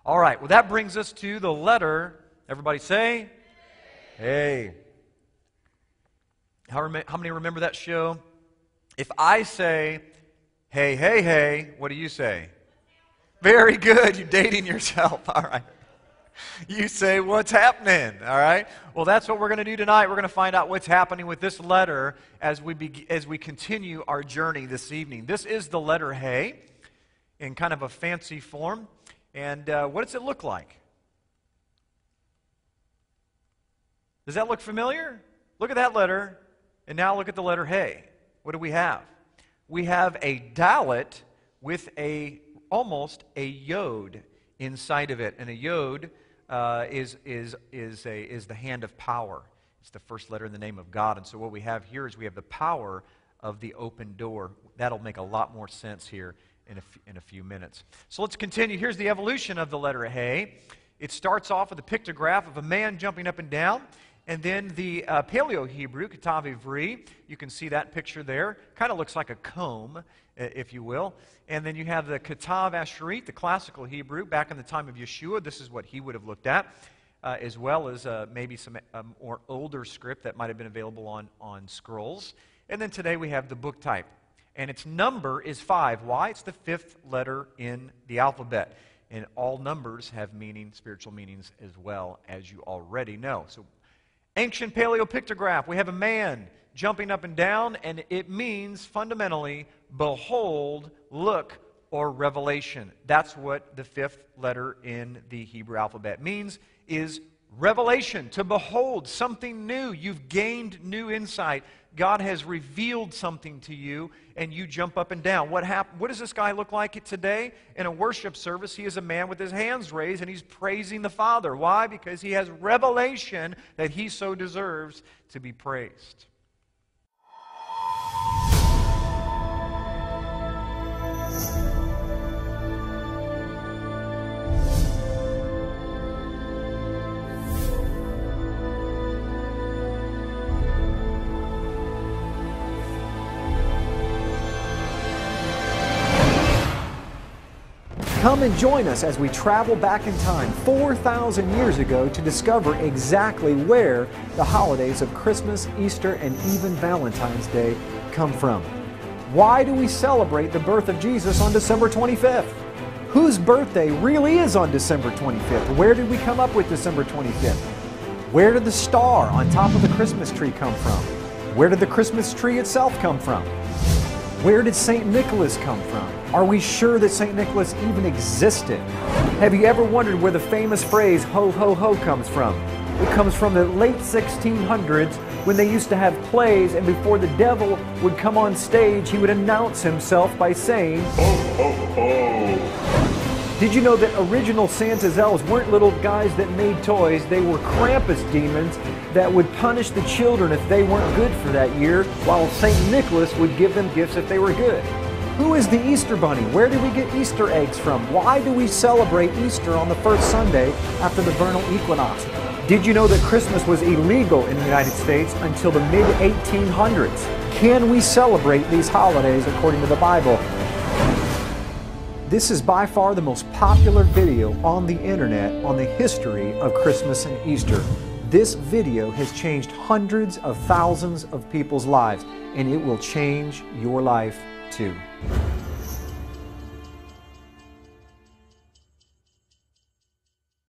All right, well, that brings us to the letter. Everybody say, hey. How many remember that show? If I say, hey, hey, hey, what do you say? Very good. You're dating yourself. All right. You say, what's happening? All right. Well, that's what we're going to do tonight. We're going to find out what's happening with this letter as we continue our journey this evening. This is the letter Hey in kind of a fancy form. And what does it look like? Does that look familiar? Look at that letter, and now look at the letter Hey. What do we have? We have a Dalet with almost a yod inside of it, and a yod is the hand of power. It's the first letter in the name of God, and so what we have here is we have the power of the open door. That'll make a lot more sense here in a few minutes. So let's continue. Here's the evolution of the letter Hey. It starts off with a pictograph of a man jumping up and down, and then the Paleo Hebrew, Ktav Ivri, you can see that picture there. Kind of looks like a comb, if you will. And then you have the Ktav Ashurit, the classical Hebrew, back in the time of Yeshua. This is what he would have looked at, as well as maybe some more older script that might have been available on scrolls. And then today we have the book type. And its number is 5. Why? It's the 5th letter in the alphabet. And all numbers have meaning, spiritual meanings, as well, as you already know. So, ancient Paleo pictograph. We have a man jumping up and down, and it means, fundamentally, behold, look, or revelation. That's what the 5th letter in the Hebrew alphabet means, is revelation, to behold something new. You've gained new insight. God has revealed something to you, and you jump up and down. What does this guy look like today? In a worship service, he is a man with his hands raised, and he's praising the Father. Why? Because he has revelation that he so deserves to be praised. Come and join us as we travel back in time 4,000 years ago to discover exactly where the holidays of Christmas, Easter, and even Valentine's Day come from. Why do we celebrate the birth of Jesus on December 25th? Whose birthday really is on December 25th? Where did we come up with December 25th? Where did the star on top of the Christmas tree come from? Where did the Christmas tree itself come from? Where did St. Nicholas come from? Are we sure that St. Nicholas even existed? Have you ever wondered where the famous phrase, ho, ho, ho, comes from? It comes from the late 1600s when they used to have plays, and before the devil would come on stage, he would announce himself by saying, ho, ho, ho. Did you know that original Santa's elves weren't little guys that made toys? They were Krampus demons that would punish the children if they weren't good for that year, while St. Nicholas would give them gifts if they were good. Who is the Easter Bunny? Where did we get Easter eggs from? Why do we celebrate Easter on the first Sunday after the vernal equinox? Did you know that Christmas was illegal in the United States until the mid-1800s? Can we celebrate these holidays according to the Bible? This is by far the most popular video on the internet on the history of Christmas and Easter. This video has changed hundreds of thousands of people's lives, and it will change your life too.